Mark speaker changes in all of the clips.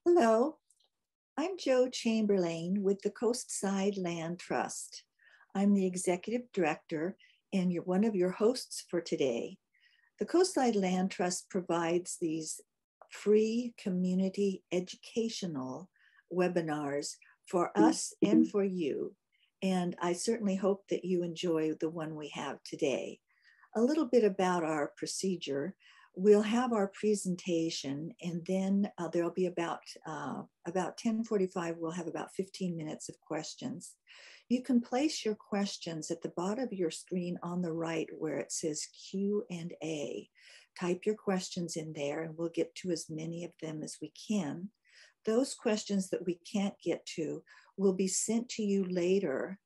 Speaker 1: Hello, I'm Jo Chamberlain with the Coastside Land Trust. I'm the Executive Director and you're one of your hosts for today. The Coastside Land Trust provides these free community educational webinars for us and for you. And I certainly hope that you enjoy the one we have today. A little bit about our procedure. We'll have our presentation and then there'll be about 10:45, we'll have about 15 minutes of questions. You can place your questions at the bottom of your screen on the right where it says Q&A. Type your questions in there and we'll get to as many of them as we can. Those questions that we can't get to will be sent to you later,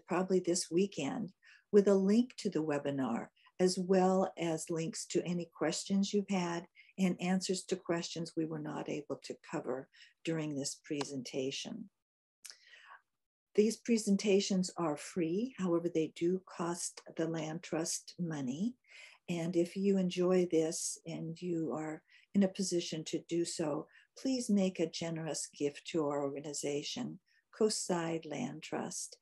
Speaker 1: probably this weekend, with a link to the webinar, as well as links to any questions you've had and answers to questions we were not able to cover during this presentation. These presentations are free, however, they do cost the Land Trust money. And if you enjoy this and you are in a position to do so, please make a generous gift to our organization, Coastside Land Trust,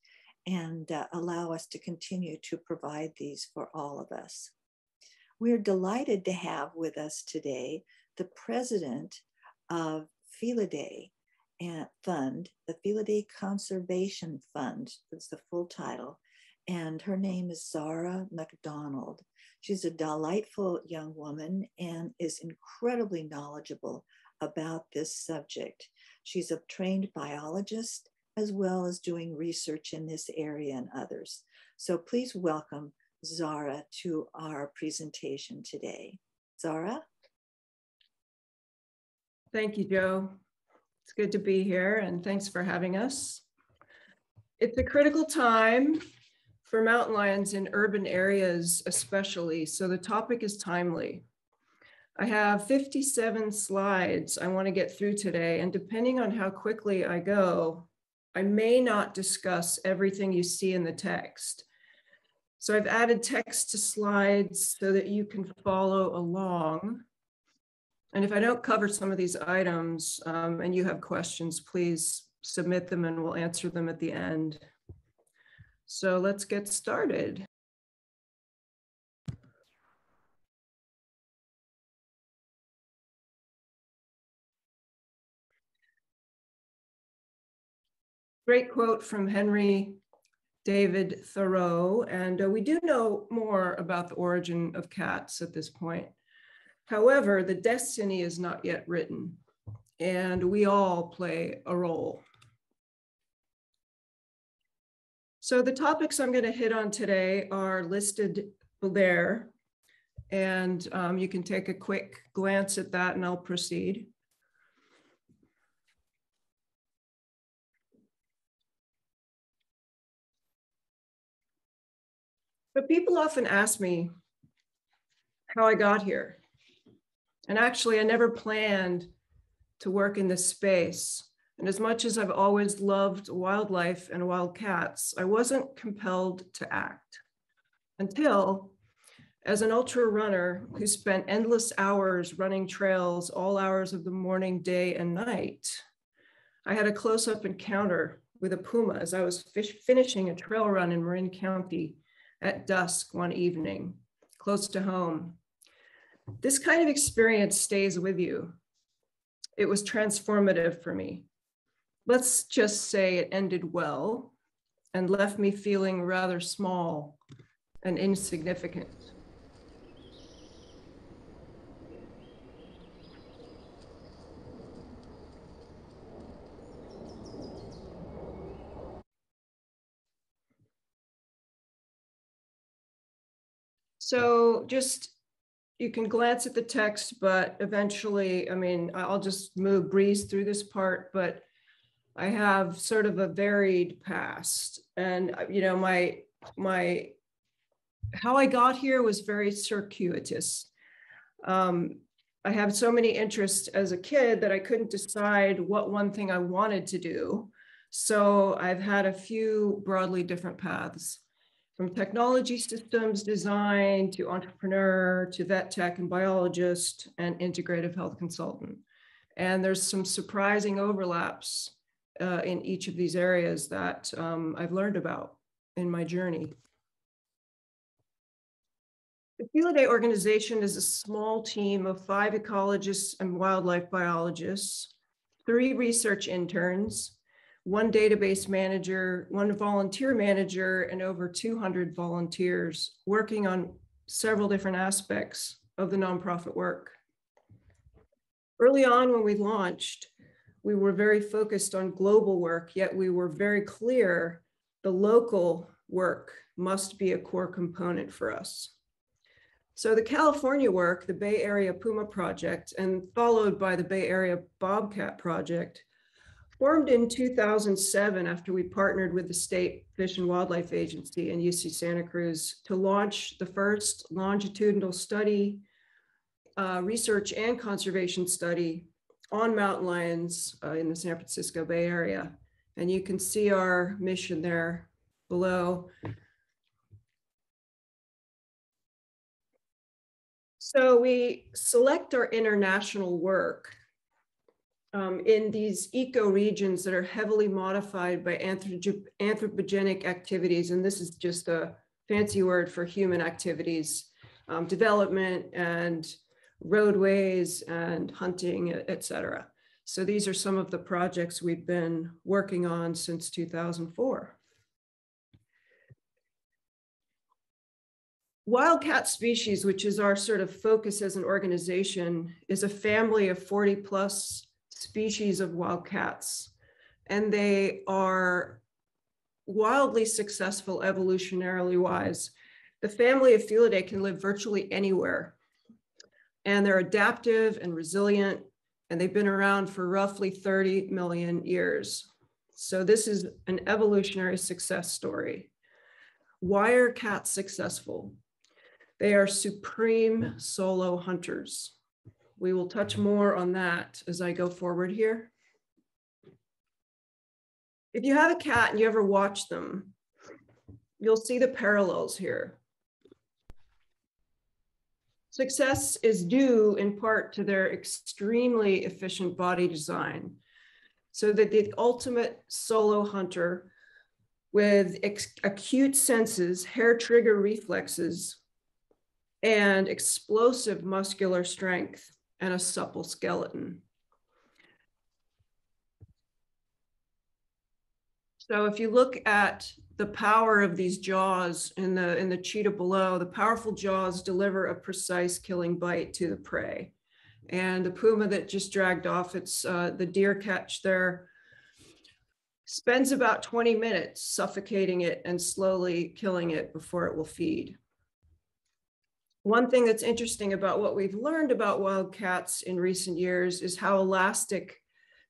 Speaker 1: and allow us to continue to provide these for all of us. We're delighted to have with us today the president of Felidae Fund, the Felidae Conservation Fund, that's the full title, and her name is Zara McDonald. She's a delightful young woman and is incredibly knowledgeable about this subject. She's a trained biologist as well as doing research in this area and others. So please welcome Zara to our presentation today. Zara?
Speaker 2: Thank you, Jo. It's good to be here and thanks for having us. It's a critical time for mountain lions in urban areas especially, so the topic is timely. I have 57 slides I want to get through today, and depending on how quickly I go, I may not discuss everything you see in the text. So I've added text to slides so that you can follow along. And if I don't cover some of these items and you have questions, please submit them and we'll answer them at the end. So let's get started. Great quote from Henry David Thoreau, and we do know more about the origin of cats at this point. However, the destiny is not yet written, and we all play a role. So the topics I'm going to hit on today are listed there, and you can take a quick glance at that and I'll proceed. But people often ask me how I got here. And actually, I never planned to work in this space. And as much as I've always loved wildlife and wildcats, I wasn't compelled to act until, as an ultra runner who spent endless hours running trails all hours of the morning, day, and night, I had a close-up encounter with a puma as I was finishing a trail run in Marin County at dusk one evening, close to home. This kind of experience stays with you. It was transformative for me. Let's just say it ended well and left me feeling rather small and insignificant. So just, you can glance at the text, but eventually, I mean, I'll just breeze through this part, but I have sort of a varied past. And, you know, how I got here was very circuitous. I have so many interests as a kid that I couldn't decide what one thing I wanted to do. So I've had a few broadly different paths. From technology systems design to entrepreneur to vet tech and biologist and integrative health consultant. And there's some surprising overlaps in each of these areas that I've learned about in my journey. The Felidae organization is a small team of 5 ecologists and wildlife biologists, 3 research interns, 1 database manager, 1 volunteer manager, and over 200 volunteers working on several different aspects of the nonprofit work. Early on when we launched, we were very focused on global work, yet we were very clear the local work must be a core component for us. So the California work, the Bay Area Puma Project, and followed by the Bay Area Bobcat Project, formed in 2007 after we partnered with the State Fish and Wildlife Agency and UC Santa Cruz to launch the first longitudinal study, research and conservation study on mountain lions in the San Francisco Bay Area. And you can see our mission there below. So we select our international work in these ecoregions that are heavily modified by anthropogenic activities. And this is just a fancy word for human activities, development and roadways and hunting, et cetera. So these are some of the projects we've been working on since 2004. Wildcat Species, which is our sort of focus as an organization, is a family of 40+ species of wildcats, and they are wildly successful evolutionarily wise. The family of Felidae can live virtually anywhere, and they're adaptive and resilient, and they've been around for roughly 30 million years. So this is an evolutionary success story. Why are cats successful? They are supreme solo hunters. We will touch more on that as I go forward here. If you have a cat and you ever watch them, you'll see the parallels here. Success is due in part to their extremely efficient body design, so that the ultimate solo hunter with acute senses, hair trigger reflexes, and explosive muscular strength and a supple skeleton. So if you look at the power of these jaws in the cheetah below, the powerful jaws deliver a precise killing bite to the prey. And the puma that just dragged off the deer catch there spends about 20 minutes suffocating it and slowly killing it before it will feed. One thing that's interesting about what we've learned about wildcats in recent years is how elastic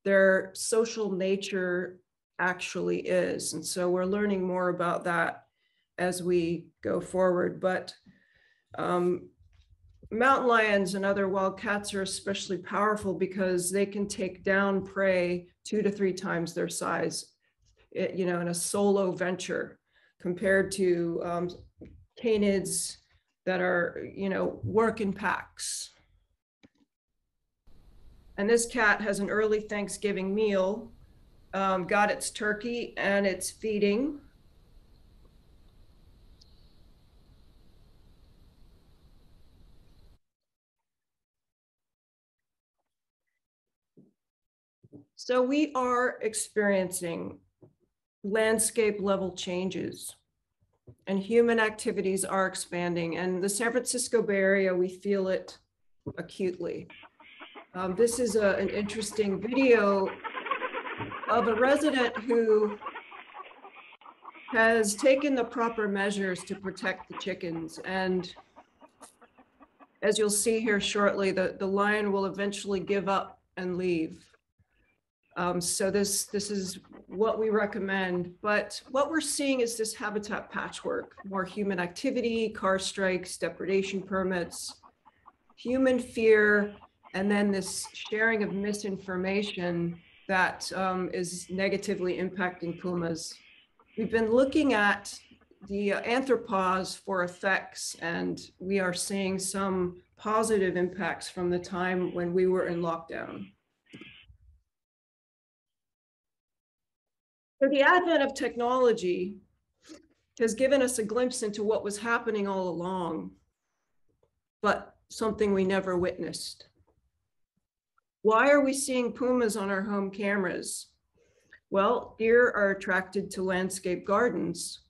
Speaker 2: their social nature actually is. And so we're learning more about that as we go forward. But mountain lions and other wildcats are especially powerful because they can take down prey 2 to 3 times their size, in a solo venture compared to canids that are, work in packs. And this cat has an early Thanksgiving meal, got its turkey and it's feeding. So we are experiencing landscape level changes, and human activities are expanding. And the San Francisco Bay Area, we feel it acutely. This is an interesting video of a resident who has taken the proper measures to protect the chickens. And as you'll see here shortly, the lion will eventually give up and leave. So this is what we recommend, but what we're seeing is this habitat patchwork, more human activity, car strikes, depredation permits, human fear, and then this sharing of misinformation that is negatively impacting pumas. We've been looking at the anthropause for effects, and we are seeing some positive impacts from the time when we were in lockdown. So the advent of technology has given us a glimpse into what was happening all along, but something we never witnessed. Why are we seeing pumas on our home cameras? Well, deer are attracted to landscape gardens,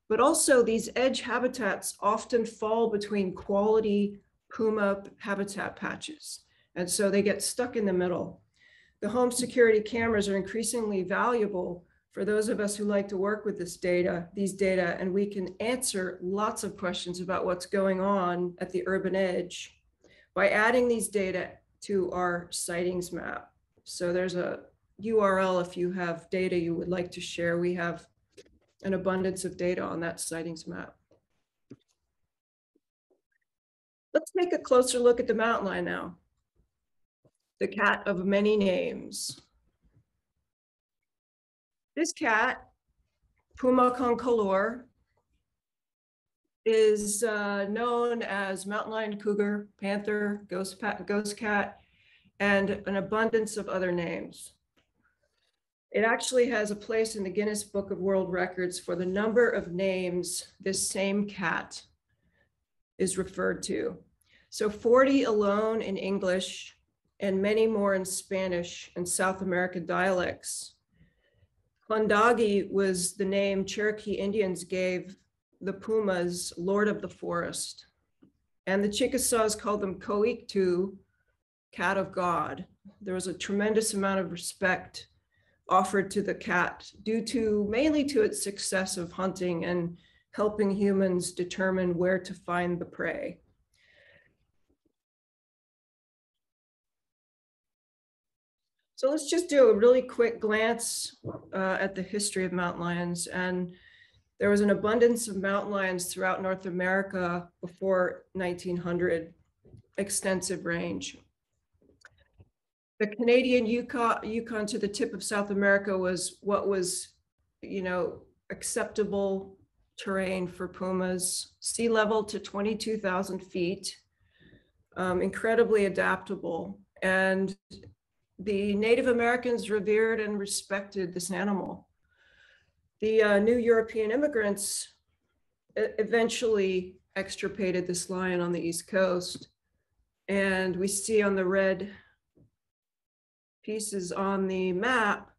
Speaker 2: but also these edge habitats often fall between quality puma habitat patches. And so they get stuck in the middle. The home security cameras are increasingly valuable for those of us who like to work with these data, and we can answer lots of questions about what's going on at the urban edge by adding these data to our sightings map. So there's a URL if you have data you would like to share. We have an abundance of data on that sightings map. Let's take a closer look at the mountain lion now. The cat of many names. This cat, Puma concolor, is known as mountain lion, cougar, panther, ghost cat, and an abundance of other names. It actually has a place in the Guinness Book of World Records for the number of names this same cat is referred to. So 40 alone in English and many more in Spanish and South American dialects. Klondagi was the name Cherokee Indians gave the pumas, Lord of the Forest. And the Chickasaws called them Coiktu, cat of God. There was a tremendous amount of respect offered to the cat due mainly to its success of hunting and helping humans determine where to find the prey. So let's just do a really quick glance at the history of mountain lions. And there was an abundance of mountain lions throughout North America before 1900, extensive range. The Canadian Yukon to the tip of South America was what was, acceptable terrain for pumas, sea level to 22,000 feet, incredibly adaptable. And the Native Americans revered and respected this animal. The new European immigrants eventually extirpated this lion on the East Coast. And we see on the red pieces on the map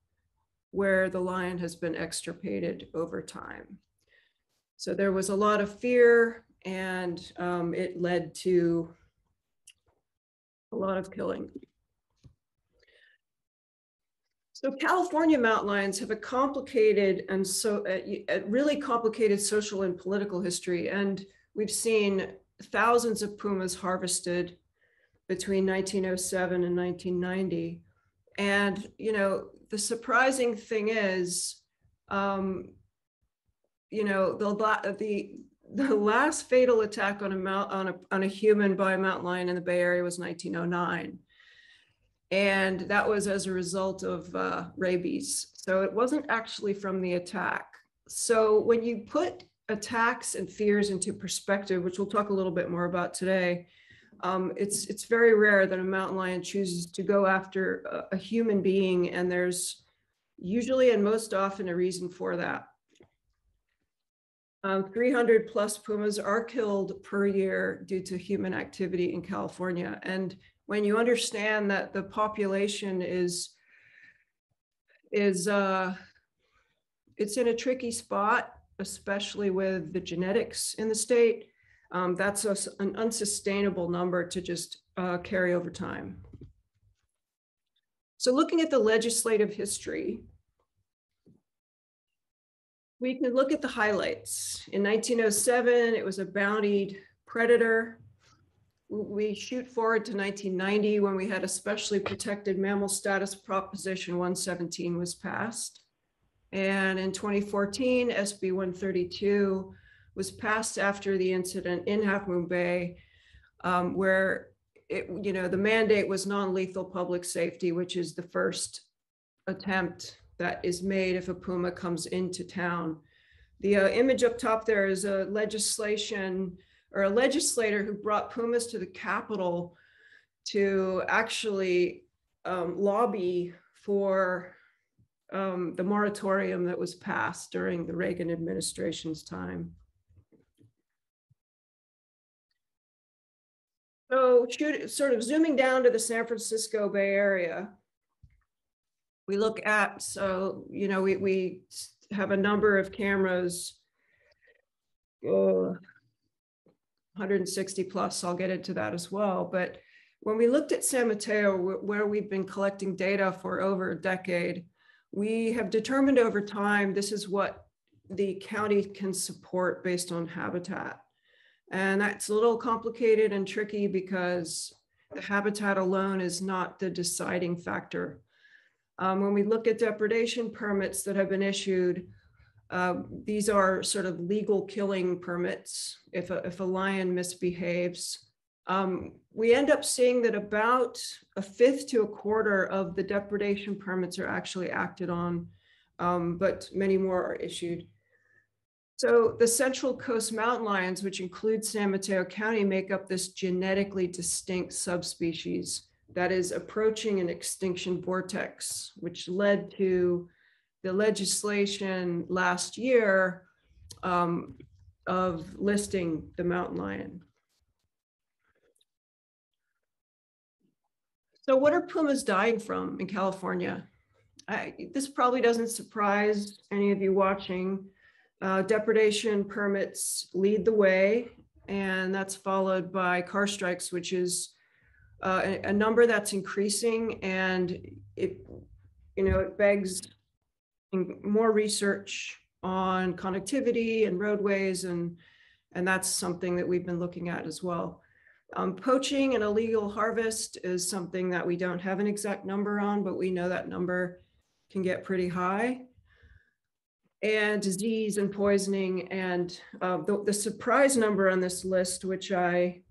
Speaker 2: where the lion has been extirpated over time. So there was a lot of fear, and it led to a lot of killing. So California mountain lions have a complicated and a really complicated social and political history. And we've seen thousands of pumas harvested between 1907 and 1990. And, the surprising thing is, the last fatal attack on a human by a mountain lion in the Bay Area was 1909. And that was as a result of rabies. So it wasn't actually from the attack. So when you put attacks and fears into perspective, which we'll talk a little bit more about today, it's very rare that a mountain lion chooses to go after a human being, and there's usually and most often a reason for that. 300 plus pumas are killed per year due to human activity in California. And when you understand that the population it's in a tricky spot, especially with the genetics in the state, that's an unsustainable number to just carry over time. So looking at the legislative history, we can look at the highlights. In 1907, it was a bountied predator. We shoot forward to 1990 when we had a specially protected mammal status. Proposition 117 was passed. And in 2014, SB 132 was passed after the incident in Half Moon Bay, where the mandate was non-lethal public safety, which is the first attempt that is made if a puma comes into town. The image up top there is a legislator who brought pumas to the Capitol to actually lobby for the moratorium that was passed during the Reagan administration's time. So sort of zooming down to the San Francisco Bay Area, we look at, so, you know, we have a number of cameras, 160 plus, I'll get into that as well. But when we looked at San Mateo, where we've been collecting data for over a decade, we have determined over time, this is what the county can support based on habitat. And that's a little complicated and tricky because the habitat alone is not the deciding factor. When we look at depredation permits that have been issued, these are sort of legal killing permits if a lion misbehaves. We end up seeing that about a fifth to a quarter of the depredation permits are actually acted on, but many more are issued. So the Central Coast mountain lions, which include San Mateo County, make up this genetically distinct subspecies that is approaching an extinction vortex, which led to the legislation last year of listing the mountain lion. So what are pumas dying from in California? This probably doesn't surprise any of you watching. Depredation permits lead the way, and that's followed by car strikes, which is a number that's increasing, and it begs more research on connectivity and roadways, and that's something that we've been looking at as well. Poaching and illegal harvest is something that we don't have an exact number on, but we know that number can get pretty high. And disease and poisoning, and the surprise number on this list, which I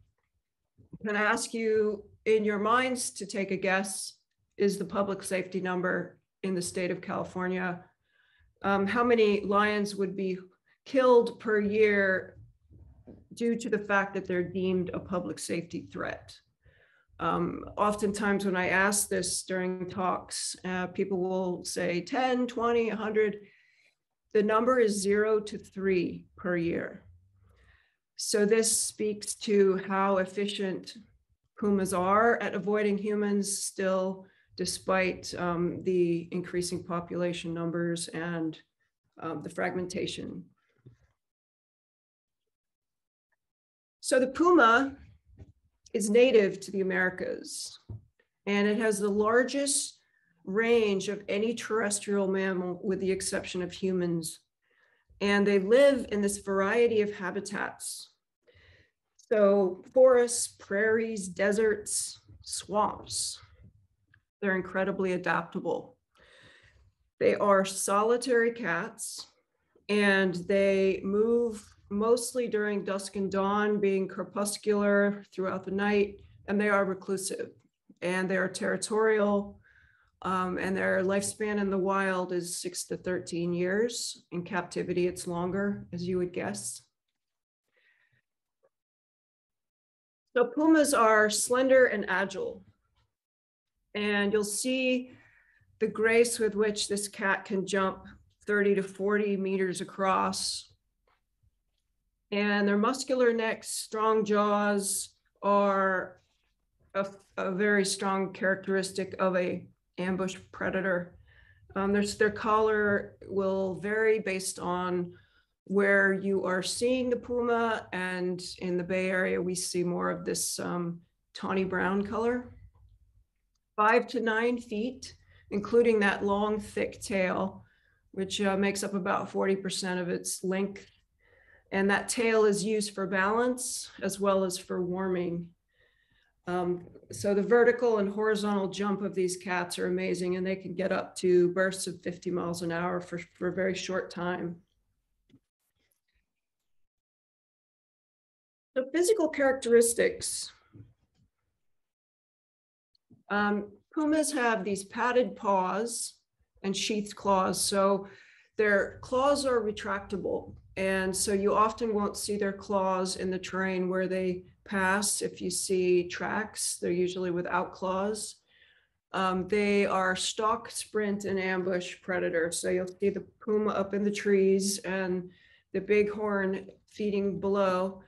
Speaker 2: can ask you in your minds to take a guess, is the public safety number in the state of California. How many lions would be killed per year due to the fact that they're deemed a public safety threat? Oftentimes when I ask this during talks, people will say 10, 20, 100. The number is 0 to 3 per year. So this speaks to how efficient pumas are at avoiding humans still, despite the increasing population numbers and the fragmentation. So the puma is native to the Americas, and it has the largest range of any terrestrial mammal with the exception of humans. And they live in this variety of habitats. So forests, prairies, deserts, swamps. They're incredibly adaptable. They are solitary cats, and they move mostly during dusk and dawn, being crepuscular throughout the night, and they are reclusive, and they are territorial. And their lifespan in the wild is 6 to 13 years. In captivity, it's longer, as you would guess. So pumas are slender and agile. And you'll see the grace with which this cat can jump 30 to 40 meters across. And their muscular necks, strong jaws are a very strong characteristic of a ambush predator. Their collar will vary based on where you are seeing the puma, and in the Bay Area we see more of this tawny brown color. 5 to 9 feet, including that long thick tail, which makes up about 40% of its length, and that tail is used for balance as well as for warming. So the vertical and horizontal jump of these cats are amazing, and they can get up to bursts of 50 miles an hour for a very short time. The physical characteristics. Pumas have these padded paws and sheathed claws. So their claws are retractable. And so you often won't see their claws in the terrain where they pass. If you see tracks, they're usually without claws. They are stalk, sprint, and ambush predators. So you'll see the puma up in the trees and the bighorn feeding below.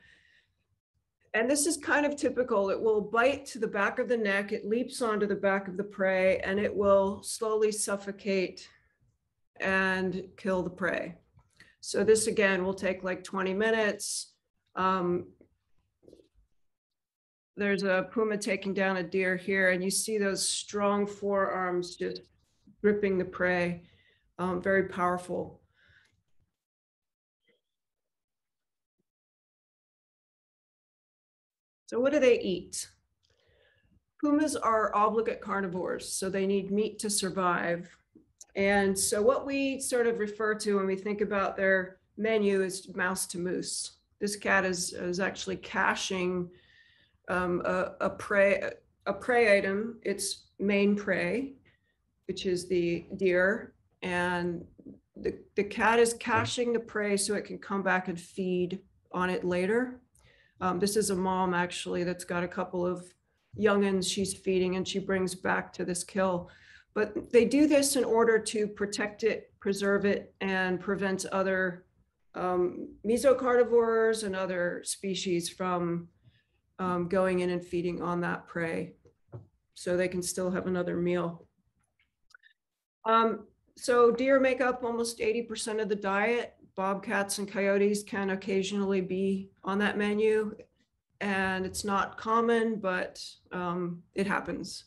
Speaker 2: And this is kind of typical. It will bite to the back of the neck, it leaps onto the back of the prey, and it will slowly suffocate and kill the prey. So this again will take like 20 minutes. There's a puma taking down a deer here, and you see those strong forearms just gripping the prey. Very powerful. So what do they eat? Pumas are obligate carnivores, so they need meat to survive. And so what we sort of refer to when we think about their menu is mouse to moose. This cat is actually caching a prey item, its main prey, which is the deer. And the cat is caching the prey so it can come back and feed on it later. This is a mom actually that's got a couple of youngins she's feeding, and she brings back to this kill. But they do this in order to protect it, preserve it, and prevent other mesocarnivores and other species from going in and feeding on that prey, so they can still have another meal. So deer make up almost 80% of the diet. Bobcats and coyotes can occasionally be on that menu, and it's not common, but it happens.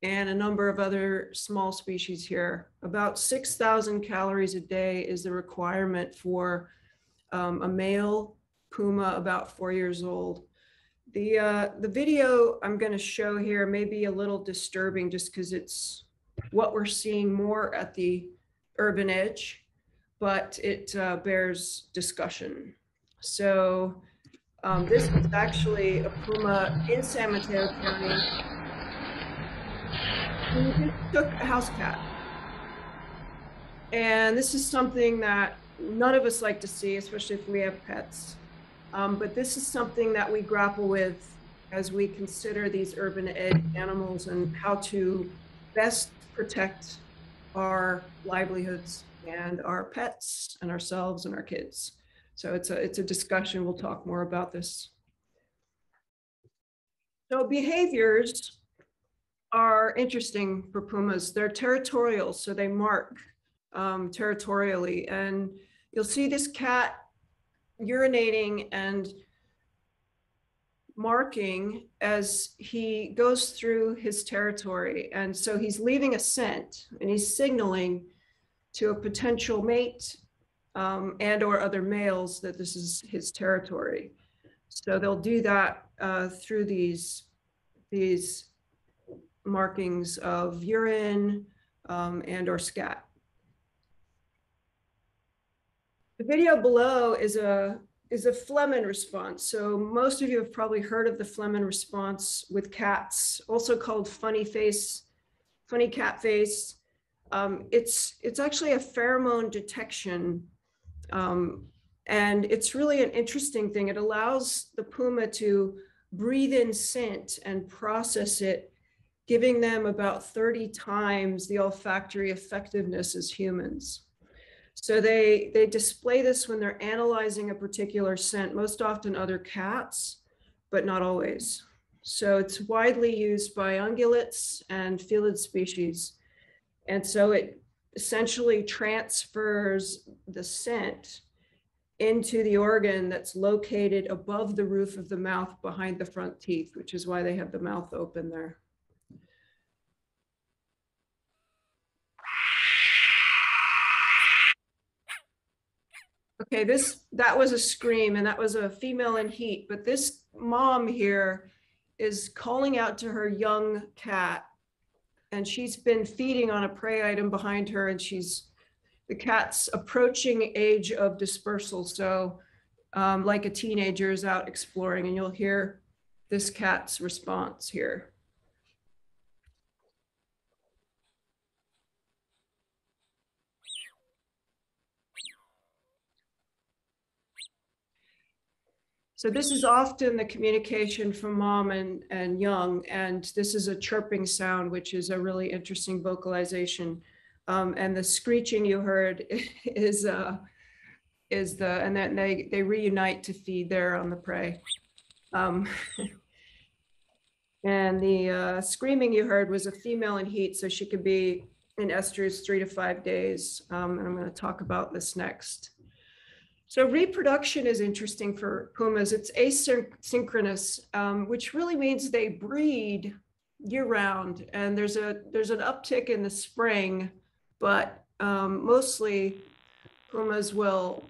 Speaker 2: And a number of other small species here. About 6,000 calories a day is the requirement for a male puma about 4 years old. The video I'm going to show here may be a little disturbing just because it's what we're seeing more at the urban edge, but it bears discussion. So this is actually a puma in San Mateo County who just took a house cat. And this is something that none of us like to see, especially if we have pets. But this is something that we grapple with as we consider these urban edge animals and how to best protect our livelihoods and our pets and ourselves and our kids. So it's a discussion. We'll talk more about this. So behaviors are interesting for pumas. They're territorial, so they mark territorially. And you'll see this cat urinating and marking as he goes through his territory. And so he's leaving a scent and he's signaling to a potential mate and or other males that this is his territory. So they'll do that through these markings of urine and or scat. The video below is a Fleming response. So most of you have probably heard of the Fleming response with cats, also called funny cat face. It's actually a pheromone detection. And it's really an interesting thing. It allows the puma to breathe in scent and process it, giving them about 30 times the olfactory effectiveness as humans. So they display this when they're analyzing a particular scent, most often other cats, but not always. So it's widely used by ungulates and Felidae species. And so it essentially transfers the scent into the organ that's located above the roof of the mouth behind the front teeth, which is why they have the mouth open there. Okay, that was a scream, and that was a female in heat, but this mom here is calling out to her young cat, and she's been feeding on a prey item behind her, and the cat's approaching age of dispersal. So like a teenager is out exploring, and you'll hear this cat's response here. So this is often the communication from mom and young, and this is a chirping sound, which is a really interesting vocalization. And the screeching you heard is and then they reunite to feed there on the prey. And the screaming you heard was a female in heat, so she could be in estrus 3 to 5 days. And I'm going to talk about this next. So reproduction is interesting for pumas. It's asynchronous, which really means they breed year round. And there's an uptick in the spring, but mostly pumas will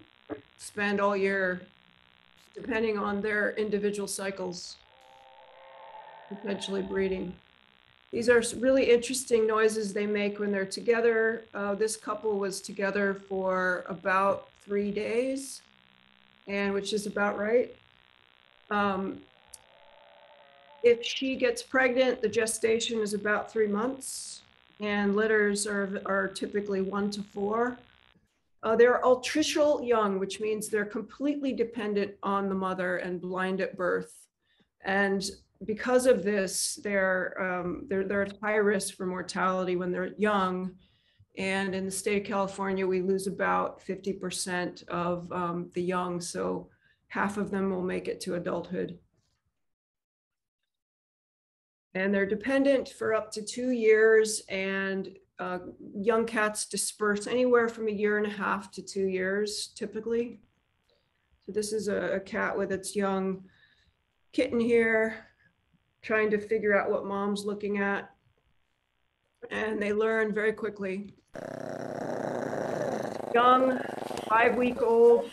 Speaker 2: spend all year, depending on their individual cycles, potentially breeding. These are really interesting noises they make when they're together. This couple was together for about 3 days, and which is about right. If she gets pregnant, the gestation is about 3 months, and litters are typically 1 to 4. They're altricial young, which means they're completely dependent on the mother and blind at birth. And because of this, they're at high risk for mortality when they're young. And in the state of California, we lose about 50% of the young. So half of them will make it to adulthood. And they're dependent for up to 2 years, and young cats disperse anywhere from 1.5 to 2 years, typically. So this is a cat with its young kitten here, trying to figure out what mom's looking at. And they learn very quickly. Young, 5-week-old.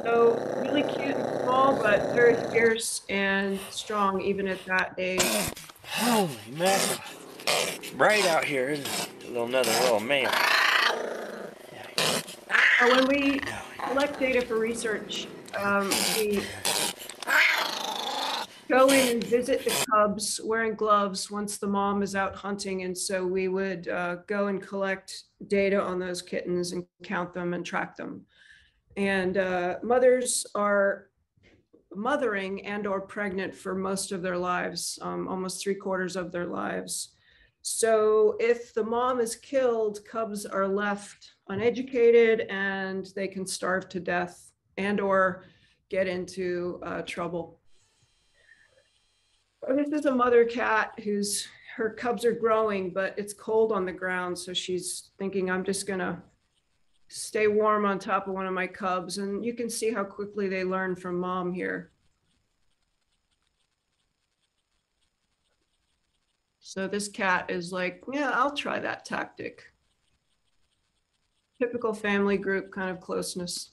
Speaker 2: So really cute and small, but very fierce and strong even at that age.
Speaker 3: Holy mackerel. Right out here is another little male.
Speaker 2: When we collect data for research, we go in and visit the cubs wearing gloves once the mom is out hunting. And so we would go and collect data on those kittens and count them and track them. And mothers are mothering and or pregnant for most of their lives, almost 3/4 of their lives. So if the mom is killed, cubs are left uneducated and they can starve to death and or get into trouble. This is a mother cat her cubs are growing, but it's cold on the ground. So she's thinking, I'm just gonna stay warm on top of one of my cubs. And you can see how quickly they learn from mom here. So this cat is like, yeah, I'll try that tactic. Typical family group kind of closeness.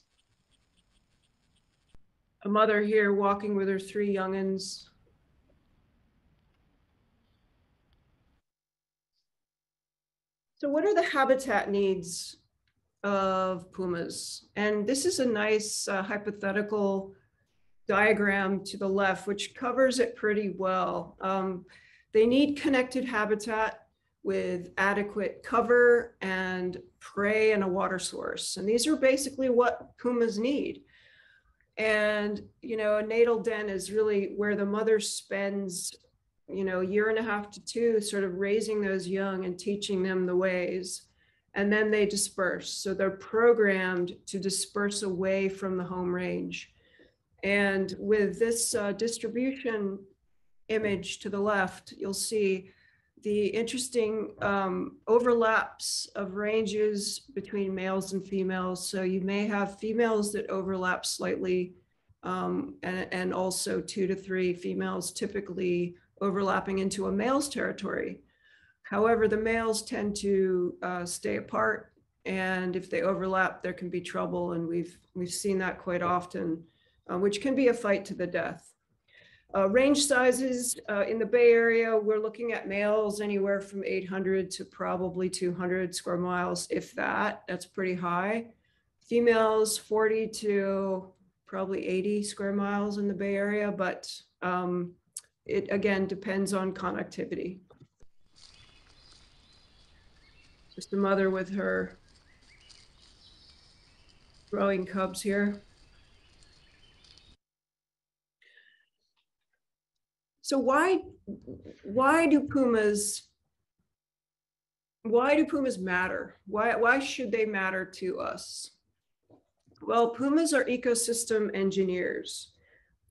Speaker 2: A mother here walking with her 3 youngins. So what are the habitat needs of pumas? And this is a nice hypothetical diagram to the left, which covers it pretty well. They need connected habitat with adequate cover and prey and a water source. And these are basically what pumas need. And, a natal den is really where the mother spends, 1.5 to 2, sort of raising those young and teaching them the ways. And then they disperse. So they're programmed to disperse away from the home range. And with this distribution image to the left, you'll see the interesting overlaps of ranges between males and females. So you may have females that overlap slightly, and also 2 to 3 females typically overlapping into a male's territory. However, the males tend to stay apart, and if they overlap, there can be trouble, and we've seen that quite often, which can be a fight to the death. Range sizes in the Bay Area, we're looking at males anywhere from 800 to probably 200 square miles, if that. That's pretty high. Females, 40 to probably 80 square miles in the Bay Area, but it again depends on connectivity. Just a mother with her growing cubs here. So why do Pumas matter? Why should they matter to us? Well, Pumas are ecosystem engineers,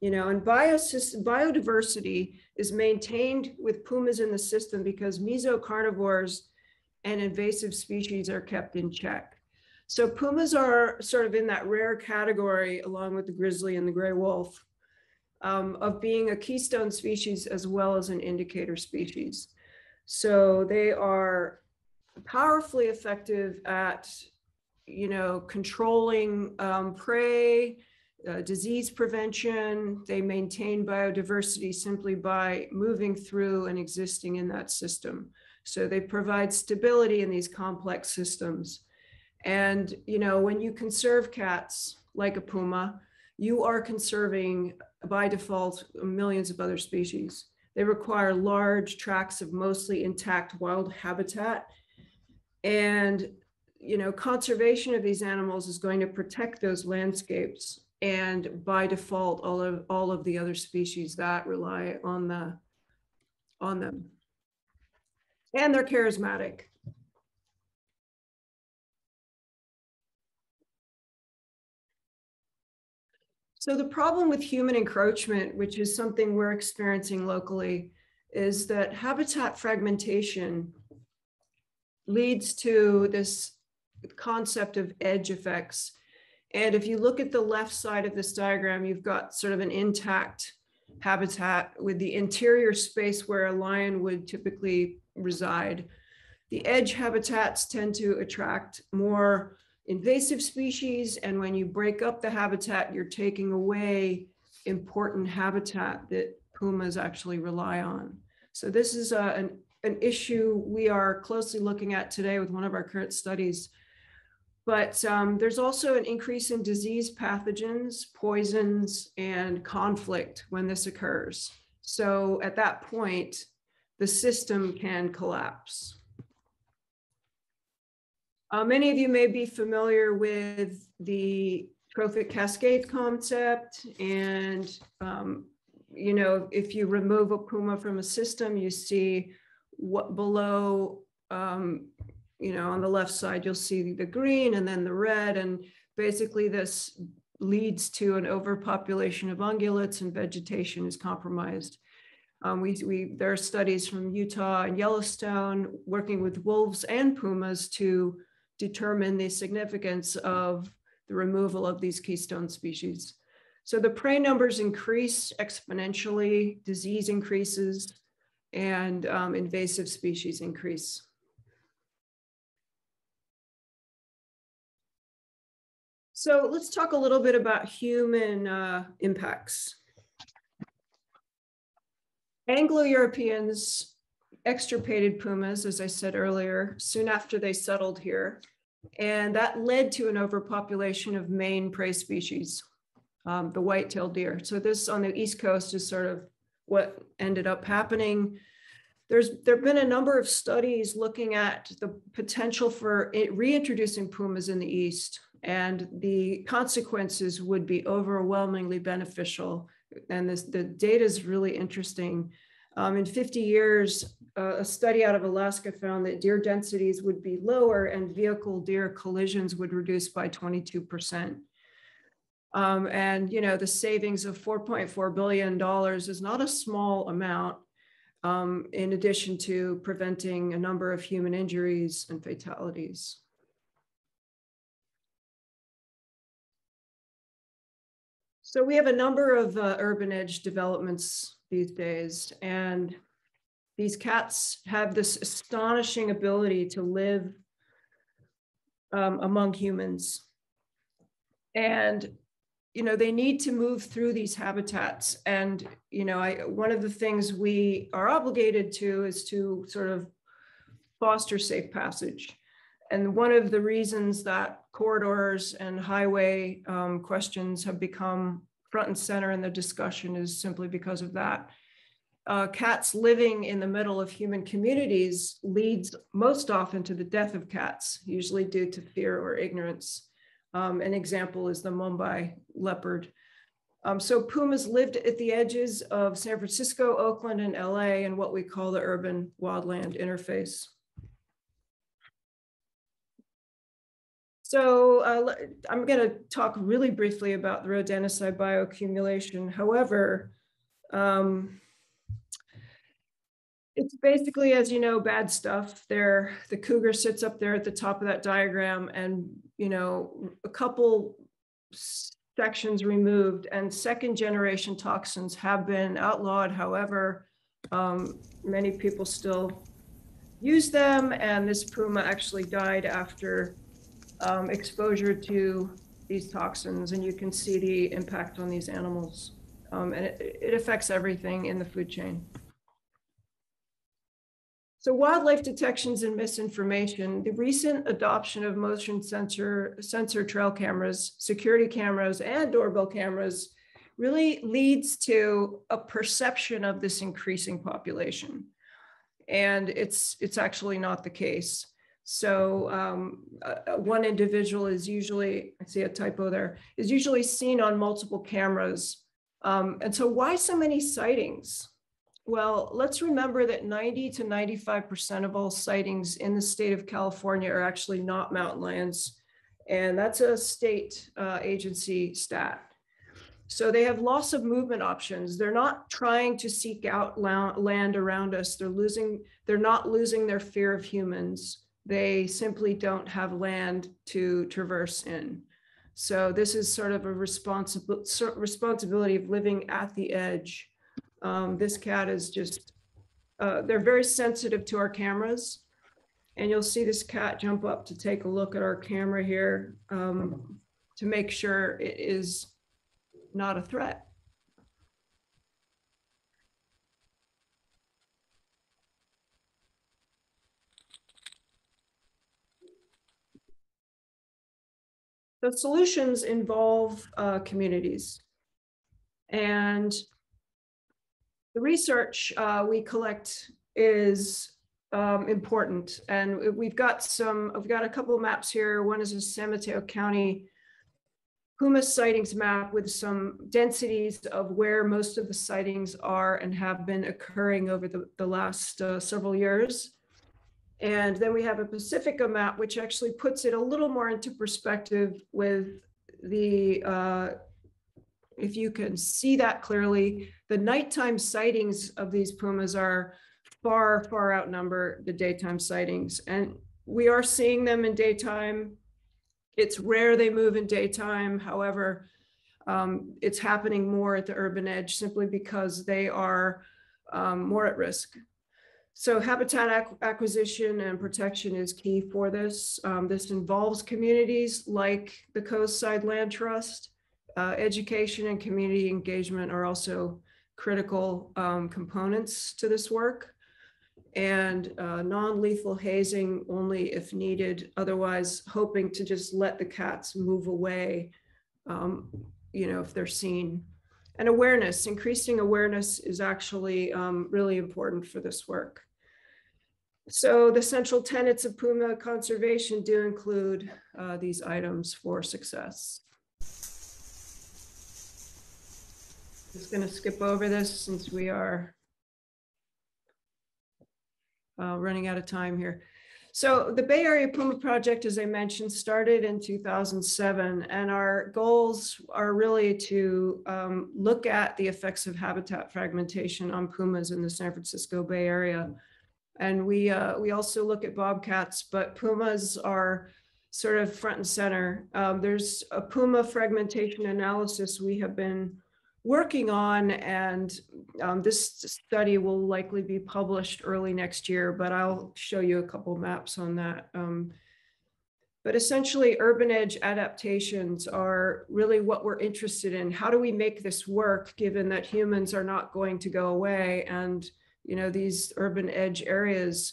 Speaker 2: you know, and biodiversity is maintained with Pumas in the system because mesocarnivores and invasive species are kept in check. So Pumas are sort of in that rare category, along with the grizzly and the gray wolf, of being a keystone species as well as an indicator species. So they are powerfully effective at, you know, controlling prey, disease prevention. They maintain biodiversity simply by moving through and existing in that system. So they provide stability in these complex systems. And, you know, when you conserve cats like a puma, you are conserving by default millions of other species. They require large tracts of mostly intact wild habitat. And, you know, conservation of these animals is going to protect those landscapes. And by default, all of the other species that rely on them. And they're charismatic. So the problem with human encroachment, which is something we're experiencing locally, is that habitat fragmentation leads to this concept of edge effects. And if you look at the left side of this diagram, you've got sort of an intact habitat with the interior space where a lion would typically reside. The edge habitats tend to attract more invasive species, and when you break up the habitat, you're taking away important habitat that pumas actually rely on. So this is an issue we are closely looking at today with one of our current studies. But there's also an increase in disease pathogens, poisons, and conflict when this occurs. So at that point, the system can collapse. Many of you may be familiar with the trophic cascade concept. And, you know, if you remove a puma from a system, you see what below, you know, on the left side, you'll see the green and then the red. And basically this leads to an overpopulation of ungulates and vegetation is compromised. There are studies from Utah and Yellowstone working with wolves and pumas to determine the significance of the removal of these keystone species. So the prey numbers increase exponentially, disease increases, and invasive species increase. So let's talk a little bit about human impacts. Anglo-Europeans extirpated pumas, as I said earlier, soon after they settled here. And that led to an overpopulation of main prey species, the white-tailed deer. So this on the East Coast is sort of what ended up happening. There've been a number of studies looking at the potential for reintroducing pumas in the East, and the consequences would be overwhelmingly beneficial. And the data is really interesting. In 50 years, a study out of Alaska found that deer densities would be lower and vehicle deer collisions would reduce by 22%. And, you know, the savings of $4.4 billion is not a small amount, in addition to preventing a number of human injuries and fatalities. So we have a number of urban edge developments these days, and these cats have this astonishing ability to live among humans. And, you know, they need to move through these habitats. And, you know, one of the things we are obligated to is to sort of foster safe passage. And one of the reasons that corridors and highway questions have become front and center in the discussion is simply because of that. cats living in the middle of human communities leads most often to the death of cats, usually due to fear or ignorance. An example is the Mumbai leopard. So pumas lived at the edges of San Francisco, Oakland, and LA in what we call the urban wildland interface. So I'm going to talk really briefly about the Rodenticide Bio Accumulation. However, it's basically, as you know, bad stuff. The cougar sits up there at the top of that diagram, and a couple sections removed, and second generation toxins have been outlawed. However, many people still use them, and this puma actually died after exposure to these toxins, and you can see the impact on these animals. And it affects everything in the food chain. So wildlife detections and misinformation, the recent adoption of motion sensor trail cameras, security cameras, and doorbell cameras really leads to a perception of this increasing population. And it's actually not the case. So one individual is usually, I see a typo there, is usually seen on multiple cameras. And so why so many sightings? Well, let's remember that 90 to 95% of all sightings in the state of California are actually not mountain lions. And that's a state agency stat. So they have loss of movement options. They're not trying to seek out land around us. They're not losing their fear of humans. They simply don't have land to traverse in. So this is sort of a responsibility of living at the edge. This cat is just, they're very sensitive to our cameras. And you'll see this cat jump up to take a look at our camera here to make sure it is not a threat. The solutions involve communities. And the research we collect is important. And we've got a couple of maps here. One is a San Mateo County Puma sightings map with some densities of where most of the sightings are and have been occurring over the last several years. And then we have a Pacifica map, which actually puts it a little more into perspective with the, if you can see that clearly, the nighttime sightings of these pumas are far, far outnumber the daytime sightings. And we are seeing them in daytime. It's rare they move in daytime. However, it's happening more at the urban edge simply because they are more at risk. So habitat acquisition and protection is key for this. This involves communities like the Coastside Land Trust. Education and community engagement are also critical components to this work. And non-lethal hazing only if needed, otherwise hoping to just let the cats move away, if they're seen. And awareness, increasing awareness is actually really important for this work. So the central tenets of Puma conservation do include these items for success. Just going to skip over this since we are running out of time here. So the Bay Area Puma Project, as I mentioned, started in 2007, and our goals are really to look at the effects of habitat fragmentation on pumas in the San Francisco Bay Area. And we also look at bobcats, but pumas are sort of front and center. There's a Puma fragmentation analysis we have been working on, and this study will likely be published early next year, but I'll show you a couple maps on that. But essentially, urban edge adaptations are really what we're interested in. How do we make this work, given that humans are not going to go away, and these urban edge areas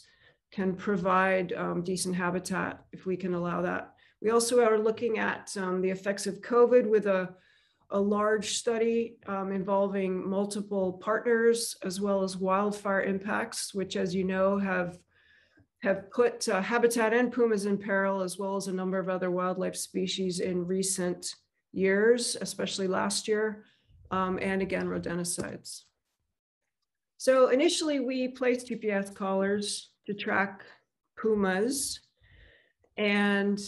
Speaker 2: can provide decent habitat if we can allow that. We also are looking at the effects of COVID with a a large study involving multiple partners, as well as wildfire impacts, which, as you know, have put habitat and pumas in peril, as well as a number of other wildlife species in recent years, especially last year, and again, rodenticides. So initially we placed GPS collars to track pumas, and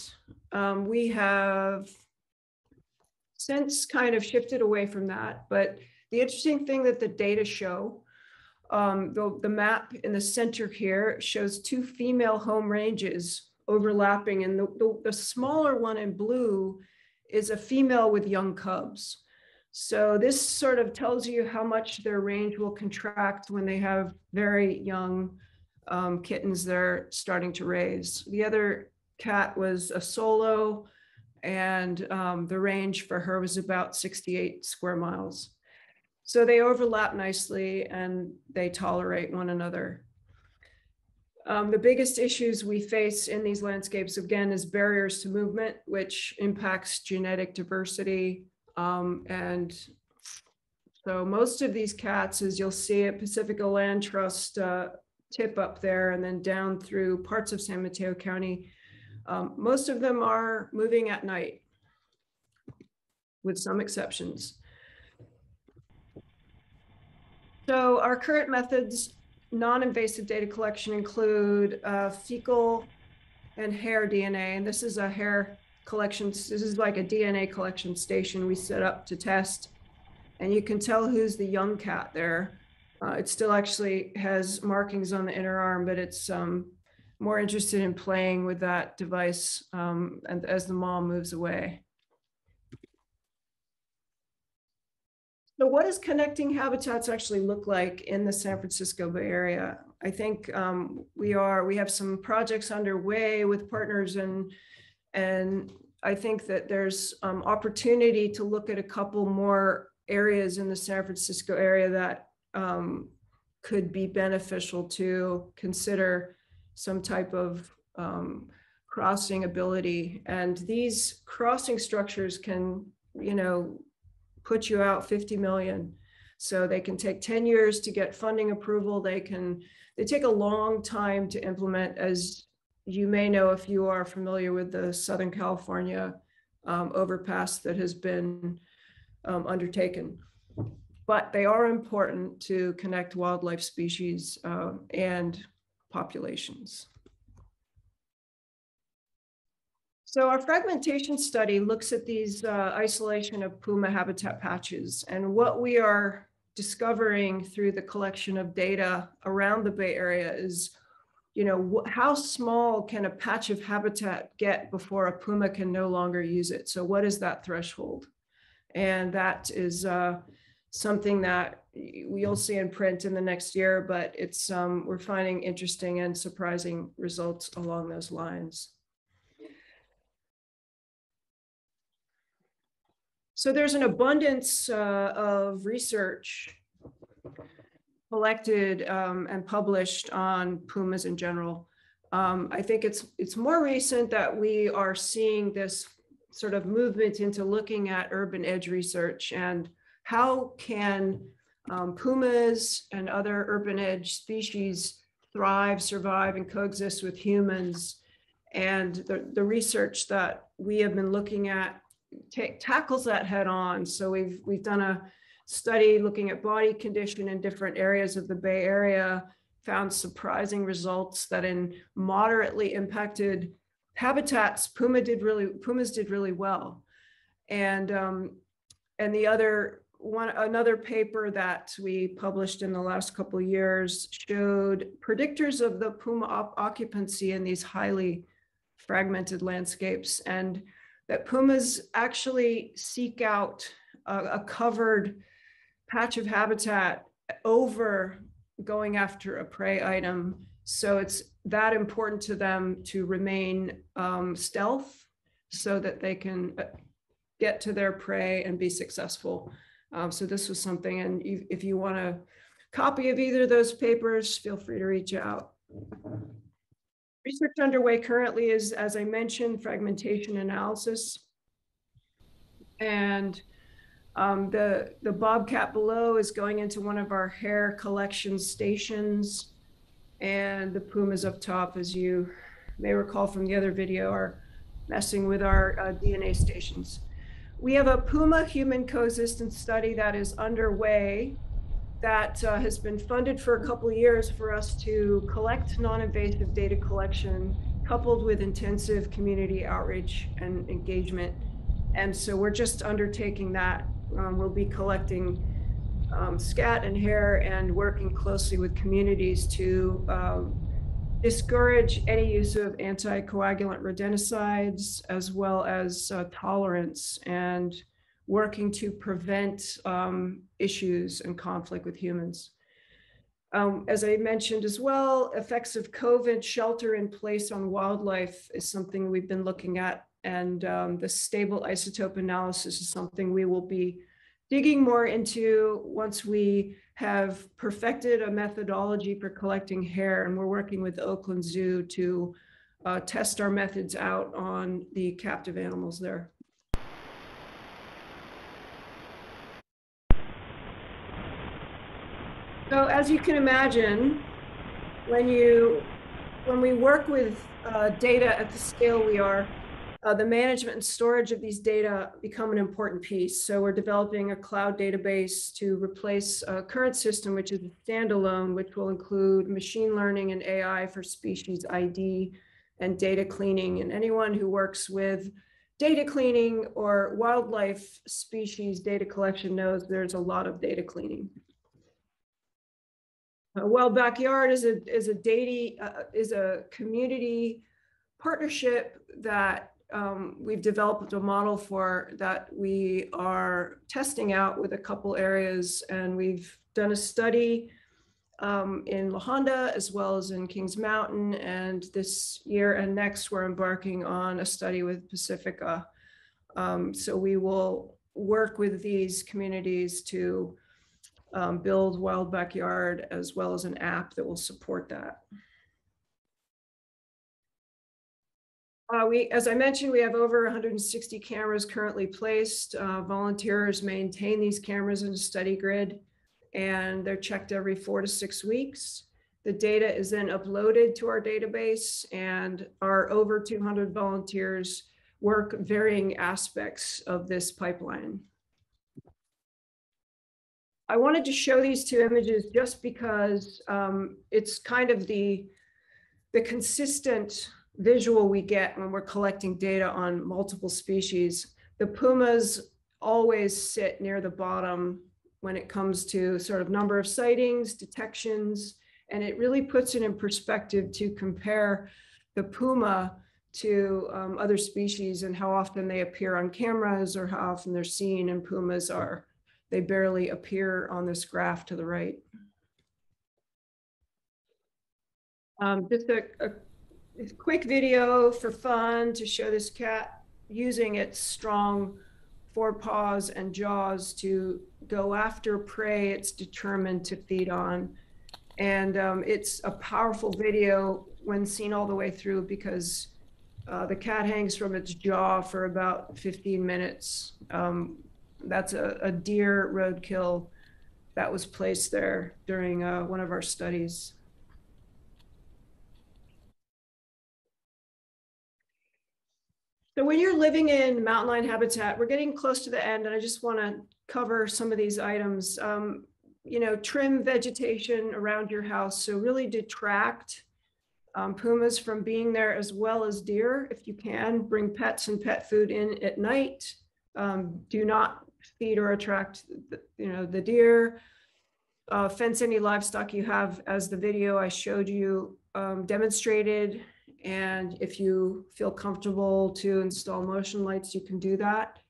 Speaker 2: we have since kind of shifted away from that. But the interesting thing that the data show, the map in the center here shows two female home ranges overlapping, and the smaller one in blue is a female with young cubs. So this sort of tells you how much their range will contract when they have very young kittens they're starting to raise. The other cat was a solo, and the range for her was about 68 square miles. So they overlap nicely and they tolerate one another. The biggest issues we face in these landscapes, again, is barriers to movement, which impacts genetic diversity. And so most of these cats, as you'll see at Pacifica Land Trust tip up there and then down through parts of San Mateo County, most of them are moving at night, with some exceptions. So our current methods, non-invasive data collection, include fecal and hair DNA. And this is a hair collection. This is like a DNA collection station we set up to test. And you can tell who's the young cat there. It still actually has markings on the inner arm, but it's more interested in playing with that device and as the mom moves away. So what does connecting habitats actually look like in the San Francisco Bay Area? I think we have some projects underway with partners, and I think that there's opportunity to look at a couple more areas in the San Francisco area that could be beneficial to consider some type of crossing ability. And these crossing structures can, put you out 50 million. So they can take 10 years to get funding approval. They take a long time to implement, as you may know if you are familiar with the Southern California overpass that has been undertaken. But they are important to connect wildlife species and populations. So our fragmentation study looks at these isolation of puma habitat patches, and what we are discovering through the collection of data around the Bay Area is, how small can a patch of habitat get before a puma can no longer use it? So what is that threshold? And that is something that we'll see in print in the next year, but it's we're finding interesting and surprising results along those lines. So there's an abundance of research collected and published on pumas in general. I think it's more recent that we are seeing this sort of movement into looking at urban edge research and how can pumas and other urban edge species thrive, survive, and coexist with humans. And the research that we have been looking at tackles that head on. So we've done a study looking at body condition in different areas of the Bay Area, found surprising results that in moderately impacted habitats, pumas did really well. And another paper that we published in the last couple of years showed predictors of the puma occupancy in these highly fragmented landscapes, and that pumas actually seek out a covered patch of habitat over going after a prey item. So it's that important to them to remain stealth so that they can get to their prey and be successful. So this was something, and if you want a copy of either of those papers, feel free to reach out. Research underway currently is, as I mentioned, fragmentation analysis. And The bobcat below is going into one of our hair collection stations, and the pumas up top, as you may recall from the other video, are messing with our DNA stations. We have a puma human coexistence study that is underway that has been funded for a couple of years for us to collect non-invasive data collection coupled with intensive community outreach and engagement. And so we're just undertaking that. We'll be collecting scat and hair and working closely with communities to discourage any use of anticoagulant rodenticides, as well as tolerance, and working to prevent issues and conflict with humans. As I mentioned as well, effects of COVID, shelter in place on wildlife is something we've been looking at, and the stable isotope analysis is something we will be digging more into once we have perfected a methodology for collecting hair, and we're working with Oakland Zoo to test our methods out on the captive animals there. So as you can imagine, when we work with data at the scale we are, the management and storage of these data become an important piece. So we're developing a cloud database to replace a current system, which is a standalone, which will include machine learning and AI for species ID and data cleaning. And anyone who works with data cleaning or wildlife species data collection knows there's a lot of data cleaning. Wild Backyard is a community partnership that we've developed a model for, that we are testing out with a couple areas, and we've done a study in La Honda as well as in Kings Mountain, and this year and next we're embarking on a study with Pacifica. So we will work with these communities to build Wild Backyard, as well as an app that will support that. As I mentioned, we have over 160 cameras currently placed. Volunteers maintain these cameras in a study grid, and they're checked every 4 to 6 weeks. The data is then uploaded to our database, and our over 200 volunteers work varying aspects of this pipeline. I wanted to show these two images just because it's kind of the consistent visual we get when we're collecting data on multiple species. The pumas always sit near the bottom when it comes to sort of number of sightings, detections, and it really puts it in perspective to compare the puma to other species and how often they appear on cameras or how often they're seen. And pumas they barely appear on this graph to the right. Just a quick video for fun to show this cat using its strong forepaws and jaws to go after prey it's determined to feed on. And it's a powerful video when seen all the way through, because the cat hangs from its jaw for about 15 minutes. That's a deer roadkill that was placed there during one of our studies. So when you're living in mountain lion habitat, we're getting close to the end, and I just want to cover some of these items. You know, trim vegetation around your house. So really detract pumas from being there, as well as deer. If you can, bring pets and pet food in at night. Do not feed or attract the deer. Fence any livestock you have, as the video I showed you demonstrated. And if you feel comfortable to install motion lights, you can do that.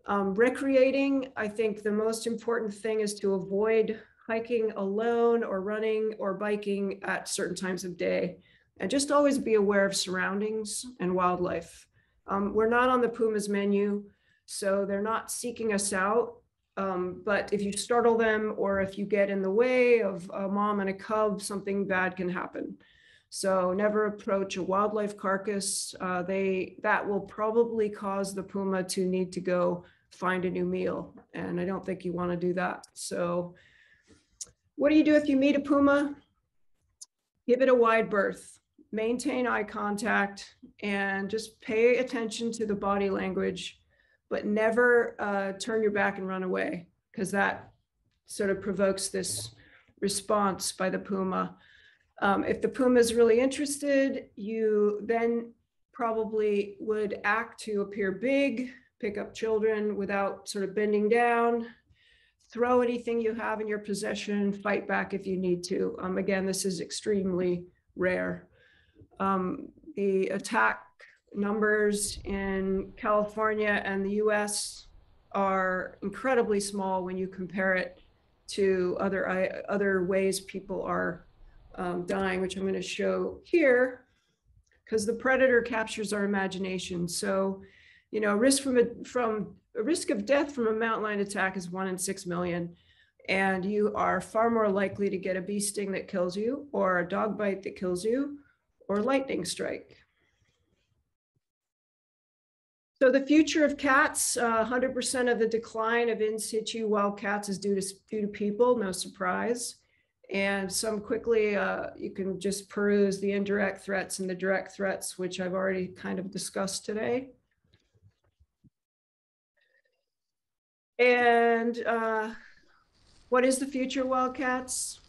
Speaker 2: Recreating, I think the most important thing is to avoid hiking alone or running or biking at certain times of day, and just always be aware of surroundings and wildlife. We're not on the pumas menu, so they're not seeking us out. But if you startle them, or if you get in the way of a mom and a cub, something bad can happen. So never approach a wildlife carcass. That will probably cause the puma to need to go find a new meal. And I don't think you want to do that. So what do you do if you meet a puma? Give it a wide berth, maintain eye contact, and just pay attention to the body language, but never turn your back and run away, because that sort of provokes this response by the puma. If the puma is really interested, you then probably would act to appear big, pick up children without sort of bending down, throw anything you have in your possession, fight back if you need to. Again, this is extremely rare. The attack numbers in California and the US are incredibly small when you compare it to other ways people are dying, which I'm going to show here, because the predator captures our imagination. So, you know, a risk of death from a mountain lion attack is 1 in 6 million. And you are far more likely to get a bee sting that kills you, or a dog bite that kills you, or lightning strike. So the future of cats, 100% of the decline of in situ wild cats is due to people, no surprise. And some quickly, you can just peruse the indirect threats and the direct threats, which I've already kind of discussed today. And what is the future of wildcats?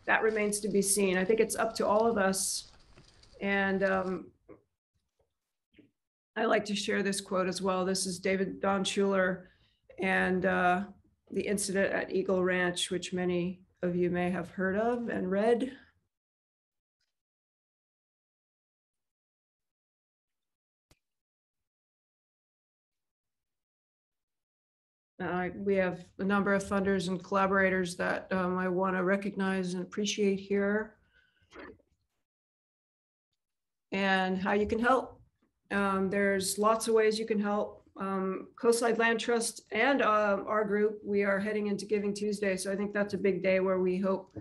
Speaker 2: That remains to be seen. I think it's up to all of us. And I like to share this quote as well. This is David Don Schuler and the incident at Eagle Ranch, which many of you may have heard of and read. We have a number of funders and collaborators that I want to recognize and appreciate here. And how you can help. There's lots of ways you can help. Coastside Land Trust and our group, we are heading into Giving Tuesday. So I think that's a big day where we hope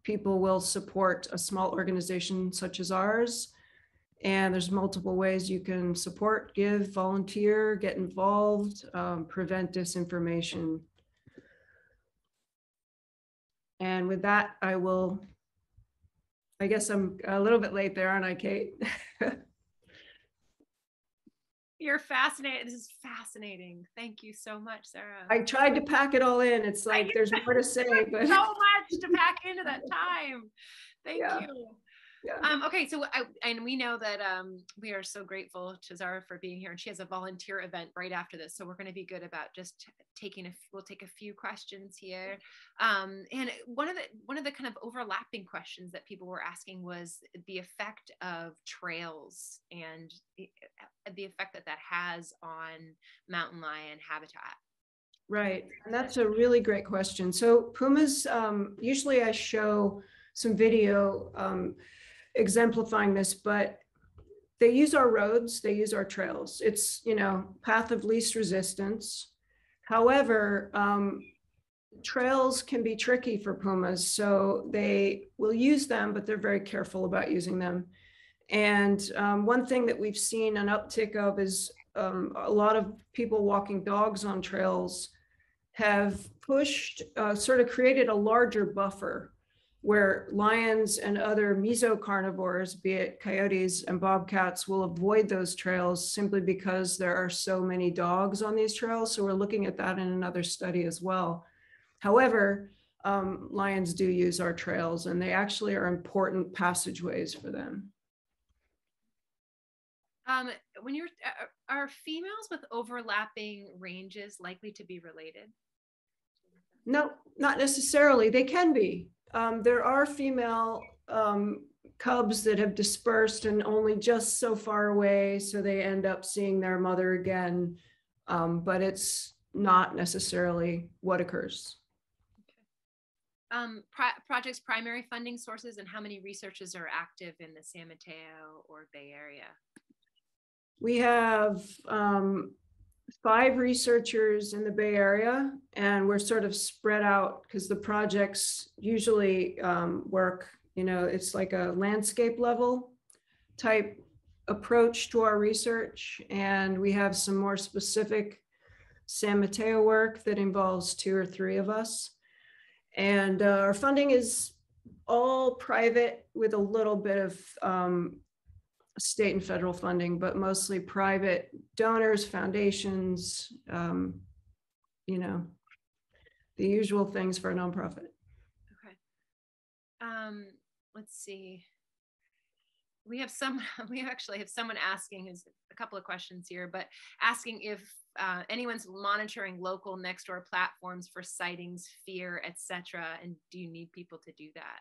Speaker 2: people will support a small organization such as ours. And there's multiple ways you can support, give, volunteer, get involved, prevent disinformation. And with that, I guess I'm a little bit late there, aren't I, Kate?
Speaker 4: You're fascinating. This is fascinating. Thank you so much, Zara.
Speaker 2: I tried to pack it all in. It's like there's more to say, but
Speaker 4: so much to pack into that time. Thank you.
Speaker 2: Yeah.
Speaker 4: Okay, so and we know that we are so grateful to Zara for being here, and she has a volunteer event right after this, so we're going to be good about just we'll take a few questions here. And one of the kind of overlapping questions that people were asking was the effect of trails and the effect that has on mountain lion habitat.
Speaker 2: Right, and that's a really great question. So pumas, usually I show some video exemplifying this, but they use our roads, they use our trails. It's, you know, path of least resistance. However, trails can be tricky for pumas, so they will use them, but they're very careful about using them. And one thing that we've seen an uptick of is a lot of people walking dogs on trails have pushed, sort of created a larger buffer where lions and other mesocarnivores, be it coyotes and bobcats, will avoid those trails simply because there are so many dogs on these trails. So we're looking at that in another study as well. However, lions do use our trails, and they actually are important passageways for them.
Speaker 4: When are females with overlapping ranges likely to be related?
Speaker 2: No, not necessarily. They can be. There are female cubs that have dispersed and only just so far away, so they end up seeing their mother again, but it's not necessarily what occurs.
Speaker 4: Okay. Project's primary funding sources and how many researchers are active in the San Mateo or Bay Area?
Speaker 2: We have 5 researchers in the Bay Area, and we're sort of spread out because the projects usually work, you know, it's like a landscape level type approach to our research, and we have some more specific San Mateo work that involves 2 or 3 of us. And our funding is all private with a little bit of state and federal funding, but mostly private donors, foundations, you know, the usual things for a nonprofit.
Speaker 4: Okay. Let's see. We actually have someone asking, who's a couple of questions here, but asking if anyone's monitoring local next door platforms for sightings, fear, etc. And do you need people to do that?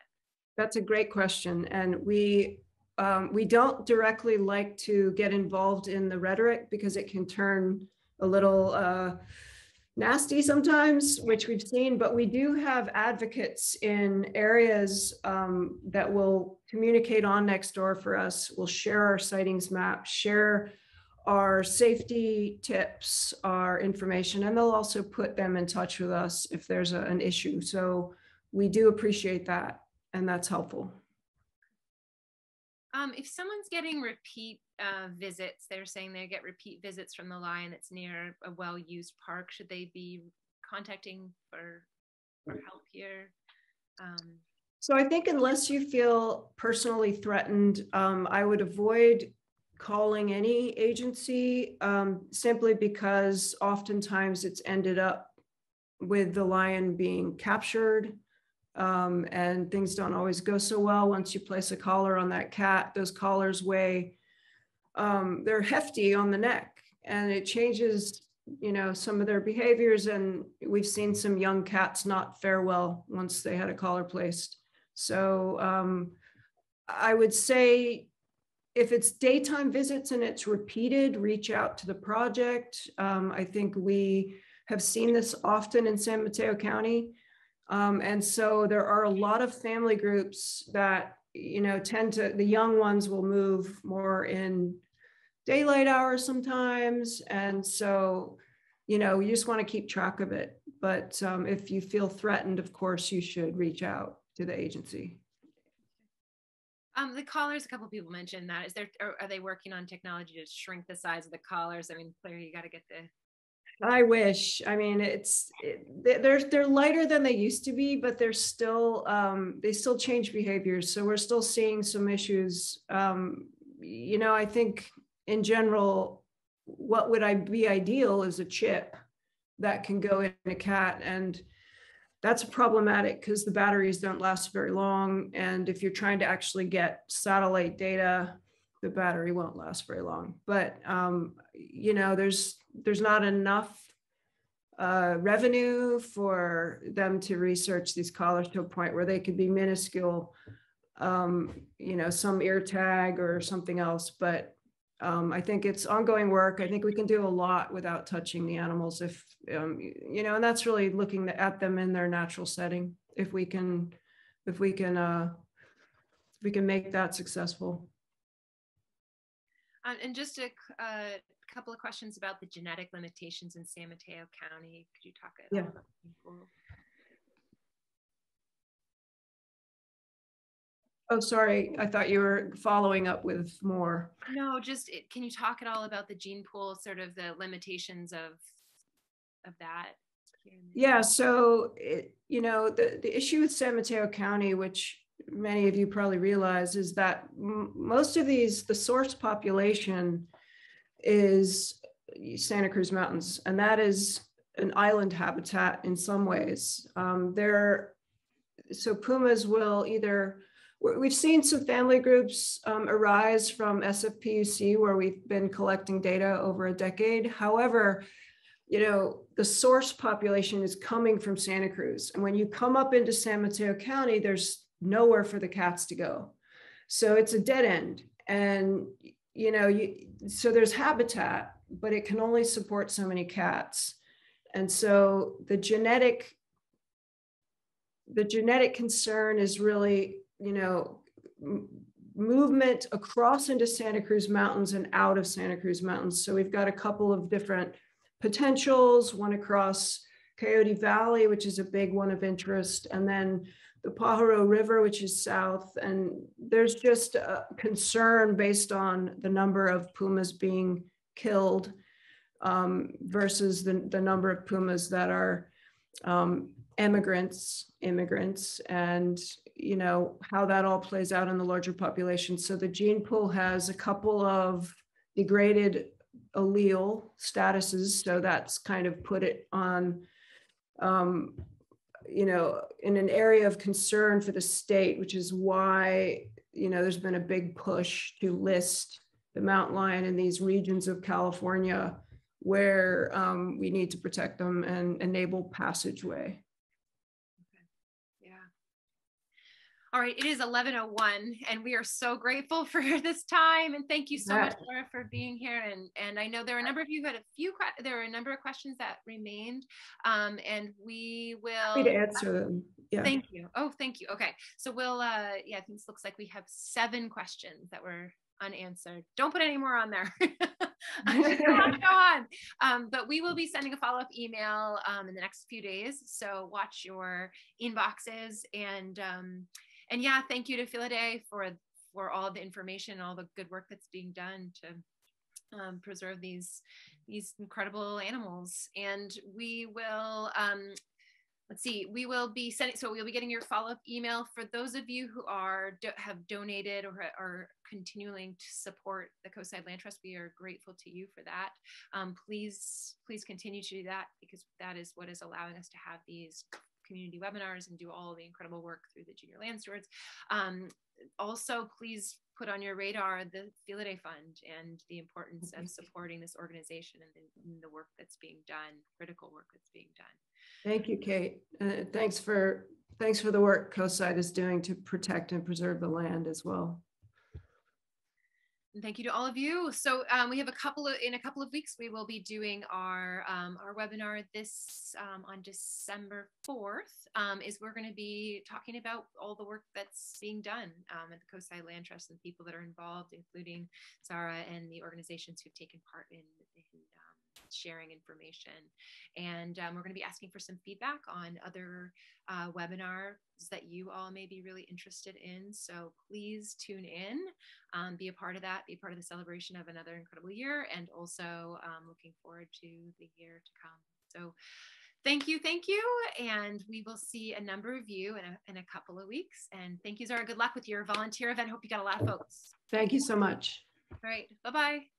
Speaker 2: That's a great question. And we don't directly like to get involved in the rhetoric because it can turn a little nasty sometimes, which we've seen, but we do have advocates in areas that will communicate on Nextdoor for us. We'll share our sightings map, share our safety tips, our information, and they'll also put them in touch with us if there's an issue. So we do appreciate that, and that's helpful.
Speaker 4: If someone's getting repeat visits, they're saying they get repeat visits from the lion that's near a well-used park, should they be contacting for help here?
Speaker 2: So I think unless you feel personally threatened, I would avoid calling any agency simply because oftentimes it's ended up with the lion being captured. And things don't always go so well once you place a collar on that cat. Those collars weigh, they're hefty on the neck, and it changes, you know, some of their behaviors. And we've seen some young cats not fare well once they had a collar placed. So I would say if it's daytime visits and it's repeated, reach out to the project. I think we have seen this often in San Mateo County. And so there are a lot of family groups that, you know, the young ones will move more in daylight hours sometimes. And so, you know, you just want to keep track of it. But if you feel threatened, of course, you should reach out to the agency.
Speaker 4: The collars, a couple of people mentioned that. Are they working on technology to shrink the size of the collars? I mean, clearly you got to get the...
Speaker 2: I wish. I mean, they're lighter than they used to be, but they're still they still change behaviors. So we're still seeing some issues. You know, I think in general, what would be ideal is a chip that can go in a cat, and that's problematic because the batteries don't last very long. And if you're trying to actually get satellite data, the battery won't last very long. But you know, there's not enough revenue for them to research these collars to a point where they could be minuscule, you know, some ear tag or something else. But I think it's ongoing work. I think we can do a lot without touching the animals if, you know, and that's really looking at them in their natural setting. If we can make that successful.
Speaker 4: And just a couple of questions about the genetic limitations in San Mateo County. Could you talk about that?
Speaker 2: Oh, sorry. I thought you were following up with more.
Speaker 4: No, just can you talk at all about the gene pool, sort of the limitations of that?
Speaker 2: Yeah. So, you know, the issue with San Mateo County, which many of you probably realize, is that most of the source population is Santa Cruz Mountains, and that is an island habitat in some ways. So Pumas will either, we've seen some family groups arise from SFPUC where we've been collecting data over a decade. However, you know, the source population is coming from Santa Cruz. And when you come up into San Mateo County, there's nowhere for the cats to go. So it's a dead end. And, you know, so there's habitat, but it can only support so many cats. And so the genetic concern is really, you know, movement across into Santa Cruz Mountains and out of Santa Cruz Mountains. So we've got a couple of different potentials, one across Coyote Valley, which is a big one of interest, and then the Pajaro River, which is south, and there's just a concern based on the number of pumas being killed versus the number of pumas that are immigrants, and how that all plays out in the larger population. So the gene pool has a couple of degraded allele statuses, so that's kind of put it on in an area of concern for the state, which is why there's been a big push to list the mountain lion in these regions of California where we need to protect them and enable passageway.
Speaker 4: All right, it is 11:01, and we are so grateful for this time. And thank you so much, Laura, for being here. And I know there are a number of you who had there are a number of questions that remained, and we will
Speaker 2: happy to answer them. Yeah.
Speaker 4: Thank you. Oh, thank you. Okay, so we'll yeah, this looks like we have 7 questions that were unanswered. Don't put any more on there. Go on. But we will be sending a follow-up email in the next few days. So watch your inboxes, and yeah, thank you to Felidae for all the information, all the good work that's being done to preserve these incredible animals. And we will let's see, we will be sending, so we'll be getting your follow-up email. For those of you who have donated or are continuing to support the Coastside Land Trust, we are grateful to you for that. Please continue to do that, because that is what is allowing us to have these community webinars and do all the incredible work through the Junior Land Stewards. Also, please put on your radar the Felidae Fund and the importance of supporting this organization and the work that's being done, critical work that's being done.
Speaker 2: Thank you, Kate. Thanks for the work Coastside is doing to protect and preserve the land as well.
Speaker 4: And thank you to all of you. So we have in a couple of weeks, we will be doing our webinar on December 4th. We're going to be talking about all the work that's being done at the Coastside Land Trust and people that are involved, including Zara and the organizations who've taken part in sharing information. And we're going to be asking for some feedback on other webinars that you all may be really interested in. So please tune in, be a part of that, be a part of the celebration of another incredible year, and also looking forward to the year to come. So thank you, and we will see a number of you in a couple of weeks. And thank you, Zara. Good luck with your volunteer event. Hope you got a lot of folks.
Speaker 2: Thank you so much.
Speaker 4: All right, bye-bye.